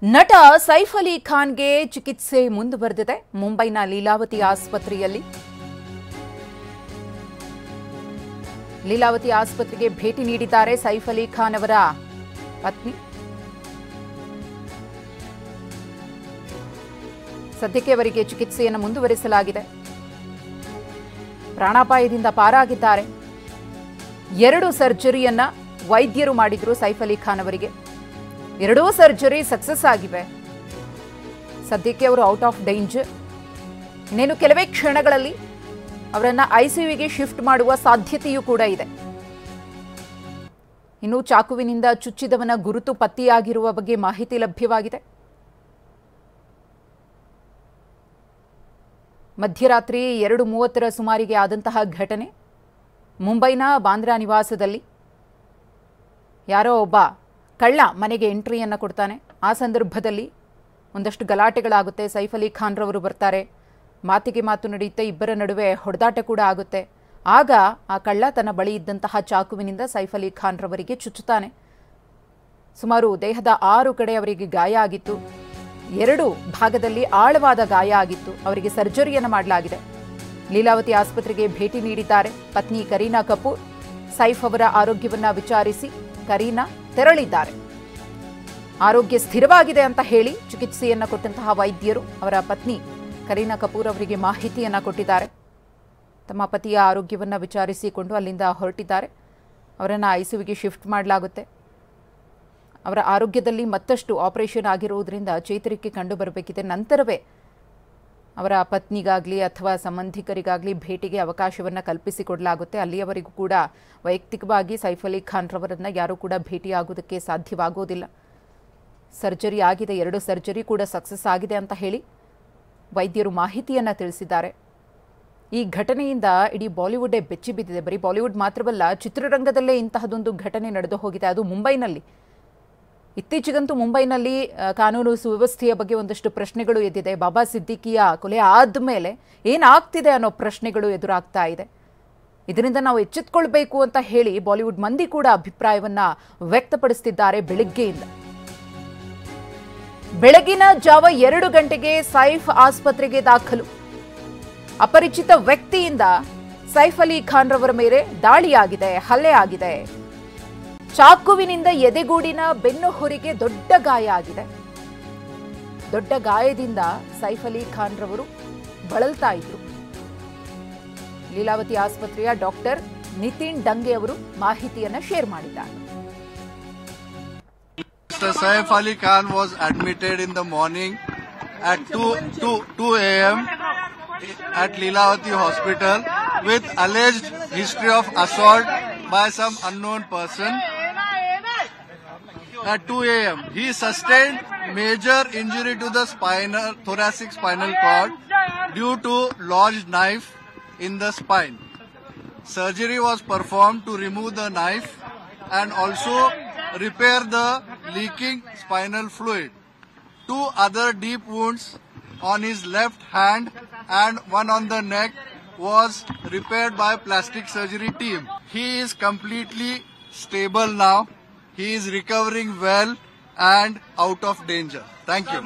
ನಟ ಸೈಫ್ ಅಲಿ ಖಾನ್ಗೆ ಚಿಕಿತ್ಸೆ ಮುಂದುವರೆದಿದೆ. ಮುಂಬೈನ ಲೀಲಾವತಿ ಆಸ್ಪತ್ರೆಯಲ್ಲಿ ಲೀಲಾವತಿ ಆಸ್ಪತ್ರೆಗೆ ಭೇಟಿ ನೀಡಿದ್ದಾರೆ ಸೈಫ್ ಅಲಿ ಖಾನ್ ಅವರ ಪತ್ನಿ. ಸದ್ಯಕ್ಕೆ ಅವರಿಗೆ ಚಿಕಿತ್ಸೆಯನ್ನು ಮುಂದುವರಿಸಲಾಗಿದೆ. ಪ್ರಾಣಾಪಾಯದಿಂದ ಪಾರಾಗಿದ್ದಾರೆ. 2 ಸರ್ಜರಿಯನ್ನ ವೈದ್ಯರು ಮಾಡಿದ್ರು ಸೈಫ್ ಅಲಿ ಖಾನ್ ಅವರಿಗೆ. 2 ಸರ್ಜರಿ ಸಕ್ಸಸ್ ಆಗಿವೆ. ಸದ್ಯಕ್ಕೆ ಅವರು ಔಟ್ ಆಫ್ ಡೇಂಜರ್. ಇನ್ನೇನು ಕೆಲವೇ ಕ್ಷಣಗಳಲ್ಲಿ ಅವರನ್ನ ಐಸಿಯುಗೆ ಶಿಫ್ಟ್ ಮಾಡುವ ಸಾಧ್ಯತೆಯೂ ಕೂಡ ಇದೆ. ಇನ್ನು ಚಾಕುವಿನಿಂದ ಚುಚ್ಚಿದವನ ಗುರುತು ಪತ್ತೆಯಾಗಿರುವ ಬಗ್ಗೆ ಮಾಹಿತಿ ಲಭ್ಯವಾಗಿದೆ. ಮಧ್ಯರಾತ್ರಿ 2:30 ಸುಮಾರಿಗೆ ಆದಂತಹ ಘಟನೆ. ಮುಂಬೈನ ಬಾಂದ್ರಾ ನಿವಾಸದಲ್ಲಿ ಯಾರೋ ಒಬ್ಬ ಕಳ್ಳ ಮನೆಗೆ ಎಂಟ್ರಿಯನ್ನು ಕೊಡ್ತಾನೆ. ಆ ಸಂದರ್ಭದಲ್ಲಿ ಒಂದಷ್ಟು ಗಲಾಟೆಗಳಾಗುತ್ತೆ. ಸೈಫ್ ಅಲಿ ಖಾನ್ ರವರು ಬರ್ತಾರೆ. ಮಾತಿಗೆ ಮಾತು ನಡೆಯುತ್ತೆ. ಇಬ್ಬರ ನಡುವೆ ಹೊಡೆದಾಟ ಕೂಡ ಆಗುತ್ತೆ. ಆಗ ಆ ಕಳ್ಳ ತನ್ನ ಬಳಿ ಇದ್ದಂತಹ ಚಾಕುವಿನಿಂದ ಸೈಫ್ ಅಲಿ ಖಾನ್ ರವರಿಗೆ ಚುಚ್ಚುತ್ತಾನೆ. ಸುಮಾರು ದೇಹದ 6 ಕಡೆ ಅವರಿಗೆ ಗಾಯ ಆಗಿತ್ತು. 2 ಭಾಗದಲ್ಲಿ ಆಳವಾದ ಗಾಯ ಆಗಿತ್ತು. ಅವರಿಗೆ ಸರ್ಜರಿಯನ್ನು ಮಾಡಲಾಗಿದೆ. ಲೀಲಾವತಿ ಆಸ್ಪತ್ರೆಗೆ ಭೇಟಿ ನೀಡಿದ್ದಾರೆ ಪತ್ನಿ ಕರೀನಾ ಕಪೂರ್. ಸೈಫ್ ಅವರ ಆರೋಗ್ಯವನ್ನ ವಿಚಾರಿಸಿ ಕರೀನಾ ತೆರಳಿದ್ದಾರೆ. ಆರೋಗ್ಯ ಸ್ಥಿರವಾಗಿದೆ ಅಂತ ಹೇಳಿ ಚಿಕಿತ್ಸೆಯನ್ನು ಕೊಟ್ಟಂತಹ ವೈದ್ಯರು ಅವರ ಪತ್ನಿ ಕರೀನಾ ಕಪೂರ್ ಅವರಿಗೆ ಮಾಹಿತಿಯನ್ನ ಕೊಟ್ಟಿದ್ದಾರೆ. ತಮ್ಮ ಪತಿಯ ಆರೋಗ್ಯವನ್ನ ವಿಚಾರಿಸಿಕೊಂಡು ಅಲ್ಲಿಂದ ಹೊರಟಿದ್ದಾರೆ. ಅವರನ್ನು ಐಸಿಯುಗೆ ಶಿಫ್ಟ್ ಮಾಡಲಾಗುತ್ತೆ. ಅವರ ಆರೋಗ್ಯದಲ್ಲಿ ಮತ್ತಷ್ಟು ಆಪರೇಷನ್ ಆಗಿರುವುದರಿಂದ ಚೇತರಿಕೆ ಕಂಡು ಬರಬೇಕಿದೆ. ನಂತರವೇ ಅವರ ಪತ್ನಿಗಾಗಲಿ ಅಥವಾ ಸಂಬಂಧಿಕರಿಗಾಗಲಿ ಭೇಟಿಗೆ ಅವಕಾಶವನ್ನು ಕಲ್ಪಿಸಿಕೊಡಲಾಗುತ್ತೆ. ಅಲ್ಲಿಯವರೆಗೂ ಕೂಡ ವೈಯಕ್ತಿಕವಾಗಿ ಸೈಫ್ ಅಲಿ ಖಾನ್ ರವರನ್ನು ಯಾರೂ ಕೂಡ ಭೇಟಿಯಾಗುವುದಕ್ಕೆ ಸಾಧ್ಯವಾಗೋದಿಲ್ಲ. ಸರ್ಜರಿ ಆಗಿದೆ. 2 ಸರ್ಜರಿ ಕೂಡ ಸಕ್ಸಸ್ ಆಗಿದೆ ಅಂತ ಹೇಳಿ ವೈದ್ಯರು ಮಾಹಿತಿಯನ್ನು ತಿಳಿಸಿದ್ದಾರೆ. ಈ ಘಟನೆಯಿಂದ ಇಡೀ ಬಾಲಿವುಡ್ಡೇ ಬೆಚ್ಚಿ ಬಿದ್ದಿದೆ. ಬರೀ ಬಾಲಿವುಡ್ ಮಾತ್ರವಲ್ಲ, ಚಿತ್ರರಂಗದಲ್ಲೇ ಇಂತಹದೊಂದು ಘಟನೆ ನಡೆದು ಹೋಗಿದೆ. ಅದು ಮುಂಬೈನಲ್ಲಿ. ಇತ್ತೀಚೆಗಂತೂ ಮುಂಬೈನಲ್ಲಿ ಕಾನೂನು ಸುವ್ಯವಸ್ಥೆಯ ಬಗ್ಗೆ ಒಂದಷ್ಟು ಪ್ರಶ್ನೆಗಳು ಎದ್ದಿದೆ. ಬಾಬಾ ಸಿದ್ದಿಕಿಯ ಕೊಲೆ ಆದಮೇಲೆ ಏನಾಗ್ತಿದೆ ಅನ್ನೋ ಪ್ರಶ್ನೆಗಳು ಎದುರಾಗ್ತಾ ಇದೆ. ಇದರಿಂದ ನಾವು ಎಚ್ಚೆತ್ತುಕೊಳ್ಬೇಕು ಅಂತ ಹೇಳಿ ಬಾಲಿವುಡ್ ಮಂದಿ ಕೂಡ ಅಭಿಪ್ರಾಯವನ್ನ ವ್ಯಕ್ತಪಡಿಸುತ್ತಿದ್ದಾರೆ. ಬೆಳಗಿನ ಜಾವ 2 ಗಂಟೆಗೆ ಸೈಫ್ ಆಸ್ಪತ್ರೆಗೆ ದಾಖಲು. ಅಪರಿಚಿತ ವ್ಯಕ್ತಿಯಿಂದ ಸೈಫ್ ಅಲಿ ಖಾನ್ ರವರ ಮೇಲೆ ದಾಳಿಯಾಗಿದೆ, ಹಲ್ಲೆ ಆಗಿದೆ. ಚಾಕುವಿನಿಂದ ಎದೆಗೂಡಿನ ಬೆನ್ನು ಹುರಿಗೆ ದೊಡ್ಡ ಗಾಯ ಆಗಿದೆ. ದೊಡ್ಡ ಗಾಯದಿಂದ ಸೈಫ್ ಅಲಿ ಖಾನ್ ರವರು ಬಳಲ್ತಾ ಇದ್ರು. ಲೀಲಾವತಿ ಆಸ್ಪತ್ರೆಯ ಡಾಕ್ಟರ್ ನಿತಿನ್ ಡಂಗೆ ಅವರು ಮಾಹಿತಿಯನ್ನ ಶೇರ್ ಮಾಡಿದ್ದಾರೆ. Mr. Saif Ali Khan was admitted in the morning at 2 a.m. at Leelavati Hospital with alleged history of assault by some unknown person. At 2 a.m. he sustained major injury to the thoracic spinal cord due to lodged knife in the spine. Surgery was performed to remove the knife and also repair the leaking spinal fluid. 2 other deep wounds on his left hand and one on the neck was repaired by plastic surgery team. He is completely stable now. He is recovering well and out of danger. Thank you.